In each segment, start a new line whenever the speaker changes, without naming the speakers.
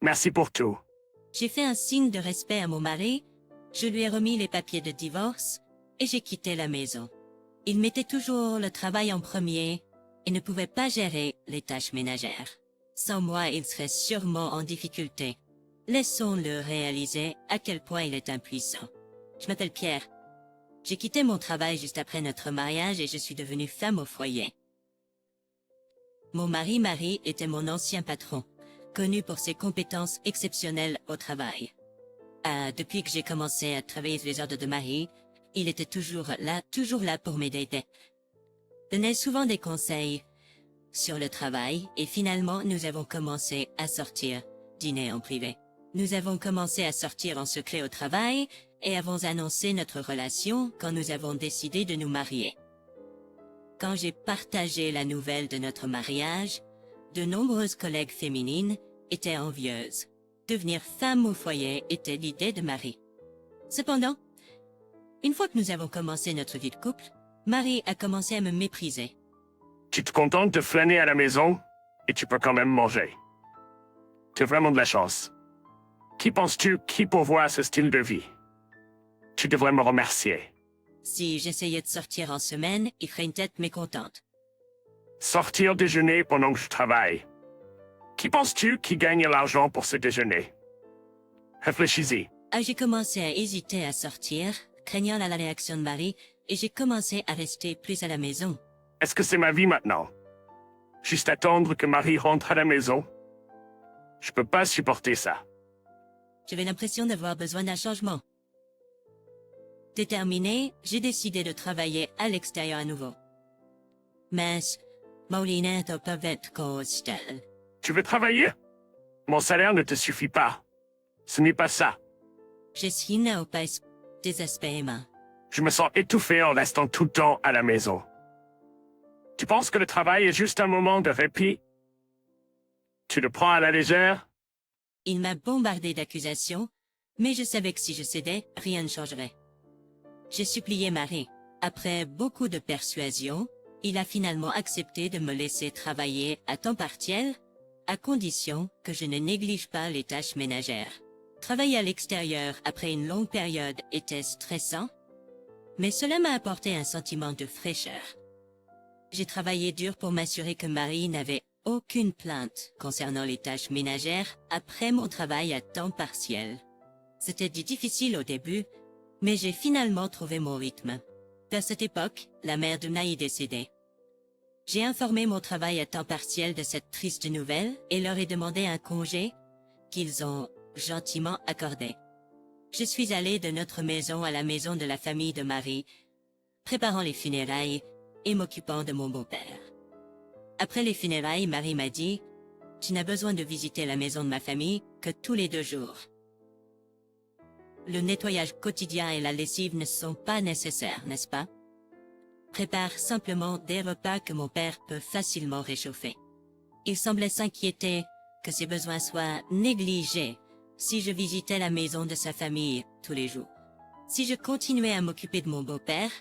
Merci pour tout.
J'ai fait un signe de respect à mon mari, je lui ai remis les papiers de divorce et j'ai quitté la maison. Il mettait toujours le travail en premier et ne pouvait pas gérer les tâches ménagères. Sans moi, il serait sûrement en difficulté. Laissons-le réaliser à quel point il est impuissant. Je m'appelle Pierre. J'ai quitté mon travail juste après notre mariage et je suis devenue femme au foyer. Mon mari Marie était mon ancien patron, connu pour ses compétences exceptionnelles au travail. Depuis que j'ai commencé à travailler sur les ordres de Marie, il était toujours là pour m'aider. Donnait souvent des conseils sur le travail et finalement nous avons commencé à sortir, dîner en privé. Nous avons commencé à sortir en secret au travail et avons annoncé notre relation quand nous avons décidé de nous marier. Quand j'ai partagé la nouvelle de notre mariage, de nombreuses collègues féminines étaient envieuses. Devenir femme au foyer était l'idée de Marie. Cependant, une fois que nous avons commencé notre vie de couple, Marie a commencé à me mépriser.
Tu te contentes de flâner à la maison et tu peux quand même manger. Tu as vraiment de la chance. Qui penses-tu qui pourvoit ce style de vie? Tu devrais me remercier.
Si j'essayais de sortir en semaine, il ferait une tête mécontente.
Sortir déjeuner pendant que je travaille. Qui penses-tu qui gagne l'argent pour ce déjeuner? Réfléchis-y.
J'ai commencé à hésiter à sortir, craignant la réaction de Marie, et j'ai commencé à rester plus à la maison.
Est-ce que c'est ma vie maintenant? Juste attendre que Marie rentre à la maison? Je peux pas supporter ça.
J'avais l'impression d'avoir besoin d'un changement. Déterminée, j'ai décidé de travailler à l'extérieur à nouveau. Mais, Maureen peut être constant.
Tu veux travailler? Mon salaire ne te suffit pas. Ce n'est pas ça.
Je suis né au pays désespérément.
Je me sens étouffé en restant tout le temps à la maison. Tu penses que le travail est juste un moment de répit? Tu le prends à la légère?
Il m'a bombardé d'accusations, mais je savais que si je cédais, rien ne changerait. J'ai supplié Marie. Après beaucoup de persuasion, il a finalement accepté de me laisser travailler à temps partiel, à condition que je ne néglige pas les tâches ménagères. Travailler à l'extérieur après une longue période était stressant, mais cela m'a apporté un sentiment de fraîcheur. J'ai travaillé dur pour m'assurer que Marie n'avait aucune plainte concernant les tâches ménagères après mon travail à temps partiel. C'était difficile au début, mais j'ai finalement trouvé mon rythme. À cette époque, la mère de Naï décédait. J'ai informé mon travail à temps partiel de cette triste nouvelle et leur ai demandé un congé qu'ils ont gentiment accordé. Je suis allée de notre maison à la maison de la famille de Marie, préparant les funérailles et m'occupant de mon beau-père. Après les funérailles, Marie m'a dit « Tu n'as besoin de visiter la maison de ma famille que tous les 2 jours. Le nettoyage quotidien et la lessive ne sont pas nécessaires, n'est-ce pas? Prépare simplement des repas que mon père peut facilement réchauffer. » Il semblait s'inquiéter que ses besoins soient négligés si je visitais la maison de sa famille tous les jours. Si je continuais à m'occuper de mon beau-père,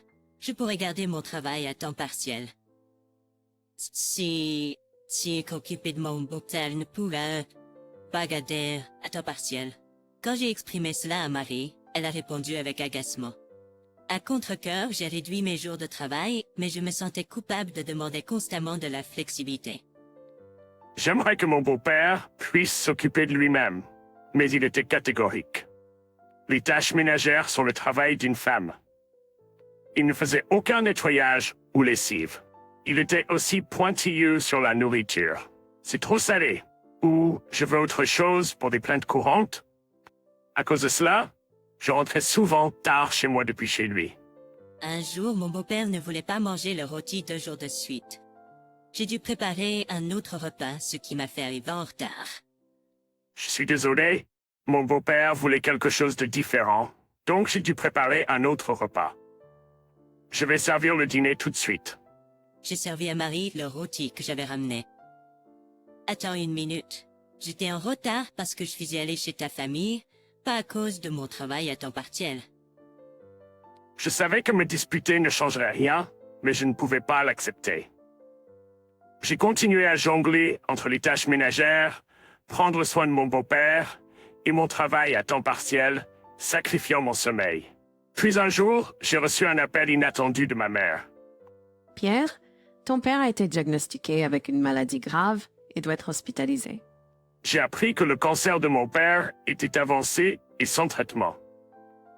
je pourrais garder mon travail à temps partiel. Si m'occuper de mon beau-père ne pourrait pas garder à temps partiel. Quand j'ai exprimé cela à Marie, elle a répondu avec agacement. À contre-cœur, j'ai réduit mes jours de travail, mais je me sentais coupable de demander constamment de la flexibilité.
J'aimerais que mon beau-père puisse s'occuper de lui-même, mais il était catégorique. Les tâches ménagères sont le travail d'une femme. Il ne faisait aucun nettoyage ou lessive. Il était aussi pointilleux sur la nourriture. C'est trop salé. Ou je veux autre chose pour des plaintes courantes. À cause de cela, je rentrais souvent tard chez moi depuis chez lui.
Un jour, mon beau-père ne voulait pas manger le rôti 2 jours de suite. J'ai dû préparer un autre repas, ce qui m'a fait arriver en retard.
Je suis désolé, mon beau-père voulait quelque chose de différent, donc j'ai dû préparer un autre repas. Je vais servir le dîner tout de suite.
J'ai servi à Marie le rôti que j'avais ramené. Attends 1 minute. J'étais en retard parce que je suis allée chez ta famille, pas à cause de mon travail à temps partiel.
Je savais que me disputer ne changerait rien, mais je ne pouvais pas l'accepter. J'ai continué à jongler entre les tâches ménagères, prendre soin de mon beau-père et mon travail à temps partiel, sacrifiant mon sommeil. Puis un jour, j'ai reçu un appel inattendu de ma mère.
Pierre, ton père a été diagnostiqué avec une maladie grave et doit être hospitalisé.
J'ai appris que le cancer de mon père était avancé et sans traitement.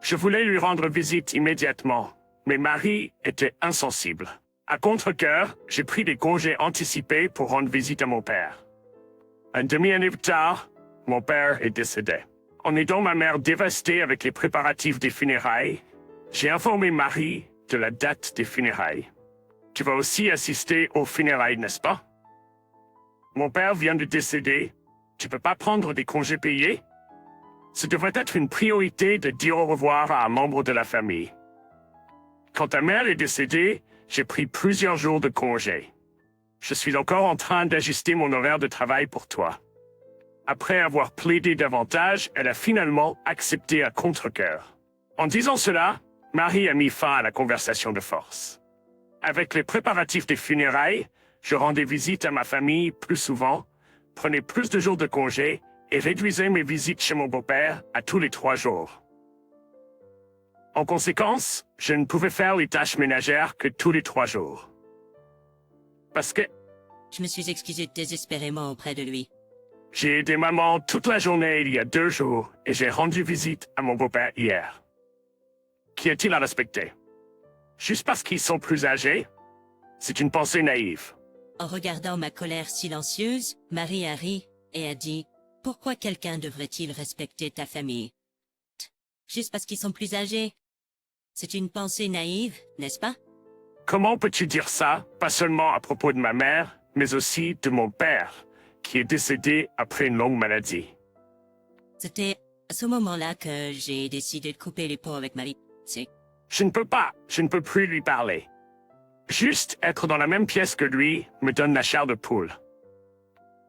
Je voulais lui rendre visite immédiatement, mais Marie était insensible. À contre-cœur, j'ai pris des congés anticipés pour rendre visite à mon père. Un demi-année plus tard, mon père est décédé. En aidant ma mère dévastée avec les préparatifs des funérailles, j'ai informé Marie de la date des funérailles. Tu vas aussi assister aux funérailles, n'est-ce pas? Mon père vient de décéder. Tu peux pas prendre des congés payés? Ce devrait être une priorité de dire au revoir à un membre de la famille. Quand ta mère est décédée, j'ai pris plusieurs jours de congé. Je suis encore en train d'ajuster mon horaire de travail pour toi. Après avoir plaidé davantage, elle a finalement accepté à contre-cœur. En disant cela, Marie a mis fin à la conversation de force. Avec les préparatifs des funérailles, je rendais visite à ma famille plus souvent, prenais plus de jours de congé et réduisais mes visites chez mon beau-père à tous les 3 jours. En conséquence, je ne pouvais faire les tâches ménagères que tous les 3 jours. Parce que
Je me suis excusé désespérément auprès de lui.
j'ai aidé maman toute la journée il y a 2 jours et j'ai rendu visite à mon beau-père hier. Qu'y a-t-il à respecter? Juste parce qu'ils sont plus âgés? C'est une pensée naïve.
En regardant ma colère silencieuse, Marie a ri et a dit « Pourquoi quelqu'un devrait-il respecter ta famille? Juste parce qu'ils sont plus âgés? C'est une pensée naïve, n'est-ce pas?
Comment peux-tu dire ça, pas seulement à propos de ma mère, mais aussi de mon père, qui est décédé après une longue maladie?
C'était à ce moment-là que j'ai décidé de couper les ponts avec Marie.
Je ne peux plus lui parler. Juste être dans la même pièce que lui me donne la chair de poule.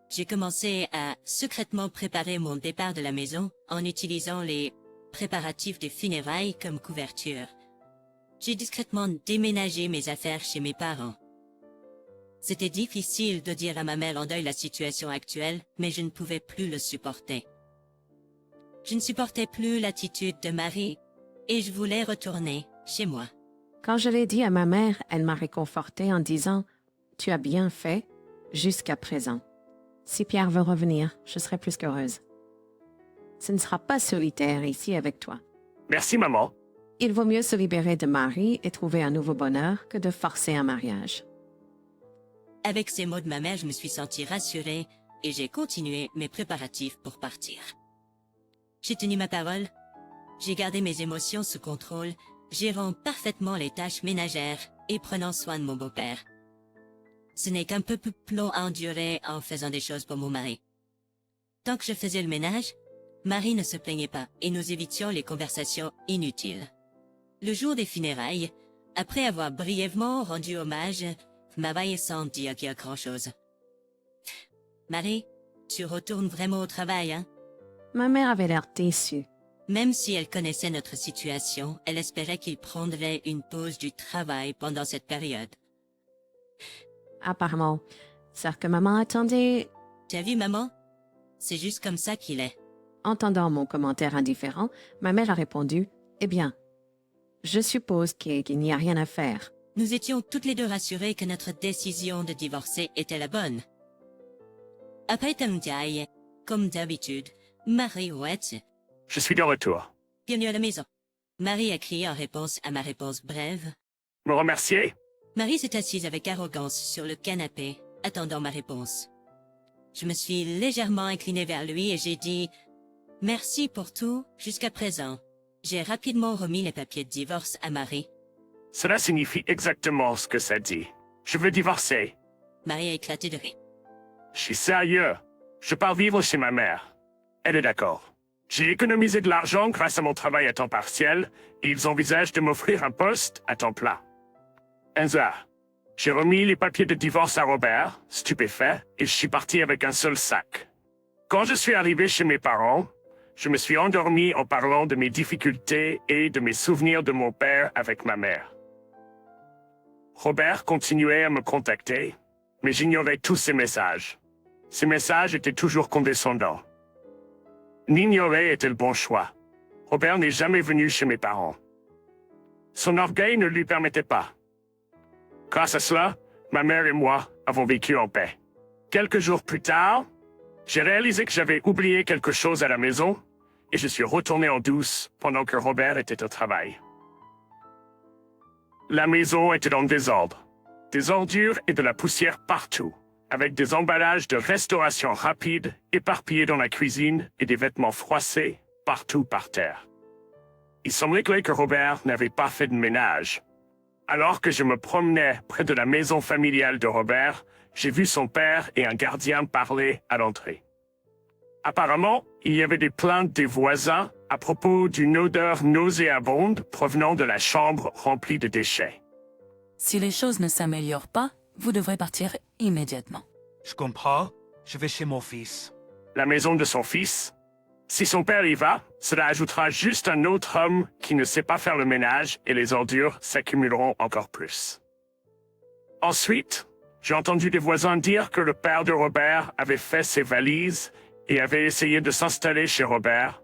J'ai commencé à secrètement préparer mon départ de la maison en utilisant les préparatifs des funérailles comme couverture. J'ai discrètement déménagé mes affaires chez mes parents. C'était difficile de dire à ma mère en deuil la situation actuelle, mais je ne pouvais plus le supporter. Je ne supportais plus l'attitude de Marie et je voulais retourner chez moi.
Quand je l'ai dit à ma mère, elle m'a réconfortée en disant « Tu as bien fait jusqu'à présent. Si Pierre veut revenir, je serai plus qu'heureuse. Ce ne sera pas solitaire ici avec toi.
Merci, maman.
Il vaut mieux se libérer de Marie et trouver un nouveau bonheur que de forcer un mariage. »
Avec ces mots de ma mère, je me suis sentie rassurée et j'ai continué mes préparatifs pour partir. J'ai tenu ma parole, j'ai gardé mes émotions sous contrôle, gérant parfaitement les tâches ménagères et prenant soin de mon beau-père. Ce n'est qu'un peu plus long à endurer en faisant des choses pour mon mari. Tant que je faisais le ménage, Marie ne se plaignait pas et nous évitions les conversations inutiles. Le jour des funérailles, après avoir brièvement rendu hommage, Marie sans dire grand-chose. Marie, tu retournes vraiment au travail, hein?
Ma mère avait l'air déçue.
Même si elle connaissait notre situation, elle espérait qu'il prendrait une pause du travail pendant cette période.
Apparemment, c'est que maman attendait.
Tu as vu, maman? C'est juste comme ça qu'il est.
Entendant mon commentaire indifférent, ma mère a répondu « Eh bien, je suppose qu'il n'y a rien à faire. »
Nous étions toutes les deux rassurées que notre décision de divorcer était la bonne. Après Tangjaï, comme d'habitude, Marie ouette.
Je suis de retour.
Bienvenue à la maison. Marie a crié en réponse à ma réponse brève.
Me remercier?
Marie s'est assise avec arrogance sur le canapé, attendant ma réponse. Je me suis légèrement inclinée vers lui et j'ai dit « Merci pour tout jusqu'à présent. » J'ai rapidement remis les papiers de divorce à Marie.
Cela signifie exactement ce que ça dit. Je veux divorcer.
Marie a éclaté de rire.
Je suis sérieux. Je pars vivre chez ma mère. Elle est d'accord. J'ai économisé de l'argent grâce à mon travail à temps partiel et ils envisagent de m'offrir un poste à temps plein. Enza, j'ai remis les papiers de divorce à Robert, stupéfait, et je suis parti avec un seul sac. Quand je suis arrivé chez mes parents, je me suis endormi en parlant de mes difficultés et de mes souvenirs de mon père avec ma mère. Robert continuait à me contacter, mais j'ignorais tous ses messages. Ses messages étaient toujours condescendants. L'ignorer était le bon choix. Robert n'est jamais venu chez mes parents. Son orgueil ne lui permettait pas. Grâce à cela, ma mère et moi avons vécu en paix. Quelques jours plus tard, j'ai réalisé que j'avais oublié quelque chose à la maison et je suis retourné en douce pendant que Robert était au travail. La maison était dans le désordre. Des ordures et de la poussière partout, avec des emballages de restauration rapide éparpillés dans la cuisine et des vêtements froissés partout par terre. Il semblait que Robert n'avait pas fait de ménage. Alors que je me promenais près de la maison familiale de Robert, j'ai vu son père et un gardien parler à l'entrée. Apparemment, il y avait des plaintes des voisins à propos d'une odeur nauséabonde provenant de la chambre remplie de déchets.
Si les choses ne s'améliorent pas, vous devrez partir immédiatement.
Je comprends. Je vais chez mon fils.
La maison de son fils? Si son père y va, cela ajoutera juste un autre homme qui ne sait pas faire le ménage et les ordures s'accumuleront encore plus. Ensuite, j'ai entendu des voisins dire que le père de Robert avait fait ses valises et avait essayé de s'installer chez Robert,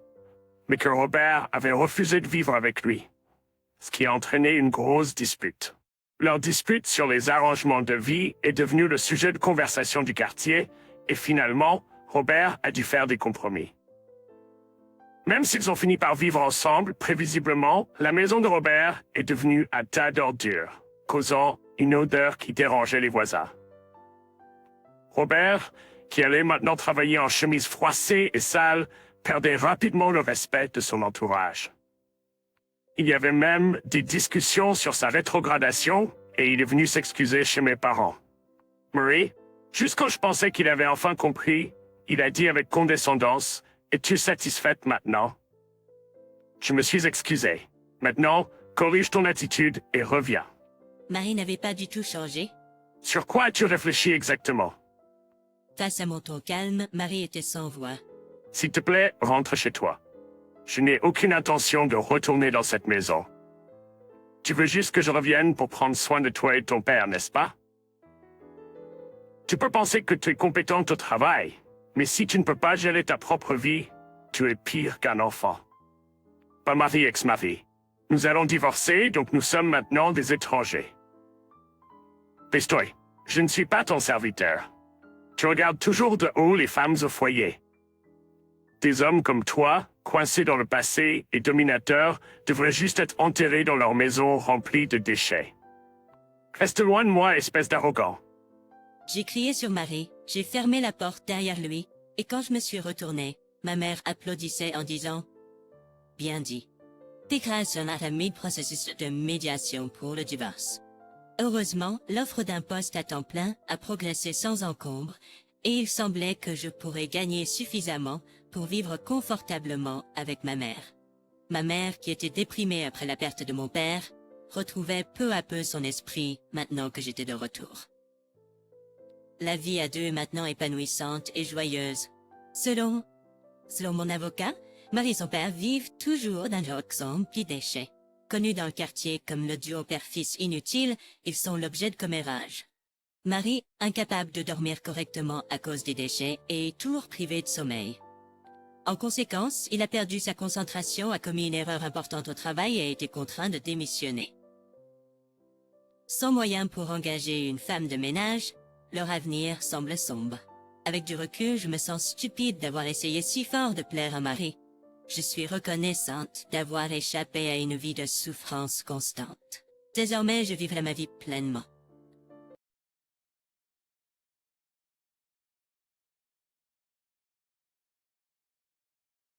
mais que Robert avait refusé de vivre avec lui, ce qui a entraîné une grosse dispute. Leur dispute sur les arrangements de vie est devenue le sujet de conversation du quartier et finalement, Robert a dû faire des compromis. Même s'ils ont fini par vivre ensemble, prévisiblement, la maison de Robert est devenue un tas d'ordures, causant une odeur qui dérangeait les voisins. Robert, qui allait maintenant travailler en chemise froissée et sale, perdait rapidement le respect de son entourage. Il y avait même des discussions sur sa rétrogradation et il est venu s'excuser chez mes parents. Marie, juste quand je pensais qu'il avait enfin compris, il a dit avec condescendance: « Es-tu satisfaite maintenant? » Je me suis excusé. Maintenant, corrige ton attitude et reviens.
Marie n'avait pas du tout changé.
Sur quoi as-tu réfléchi exactement?
Face à mon ton calme, Marie était sans voix.
S'il te plaît, rentre chez toi. Je n'ai aucune intention de retourner dans cette maison. Tu veux juste que je revienne pour prendre soin de toi et de ton père, n'est-ce pas? Tu peux penser que tu es compétente au travail, mais si tu ne peux pas gérer ta propre vie, tu es pire qu'un enfant. Pas mari ex-mari. Nous allons divorcer, donc nous sommes maintenant des étrangers. Pestoi, je ne suis pas ton serviteur. Tu regardes toujours de haut les femmes au foyer. Des hommes comme toi, coincés dans le passé et dominateurs, devraient juste être enterrés dans leur maison remplie de déchets. Reste loin de moi, espèce d'arrogant.
J'ai crié sur Marie, j'ai fermé la porte derrière lui, et quand je me suis retournée, ma mère applaudissait en disant « Bien dit. T'es grâce à un rapide processus de médiation pour le divorce. » Heureusement, l'offre d'un poste à temps plein a progressé sans encombre, et il semblait que je pourrais gagner suffisamment pour vivre confortablement avec ma mère. Ma mère, qui était déprimée après la perte de mon père, retrouvait peu à peu son esprit maintenant que j'étais de retour. La vie à deux est maintenant épanouissante et joyeuse. Selon mon avocat, Marie et son père vivent toujours dans leur rempli de déchets. Connus dans le quartier comme le duo père-fils inutile, ils sont l'objet de commérages. Marie, incapable de dormir correctement à cause des déchets, est toujours privée de sommeil. En conséquence, il a perdu sa concentration, a commis une erreur importante au travail et a été contraint de démissionner. Sans moyen pour engager une femme de ménage, leur avenir semble sombre. Avec du recul, je me sens stupide d'avoir essayé si fort de plaire à Marie. Je suis reconnaissante d'avoir échappé à une vie de souffrance constante. Désormais, je vivrai ma vie pleinement.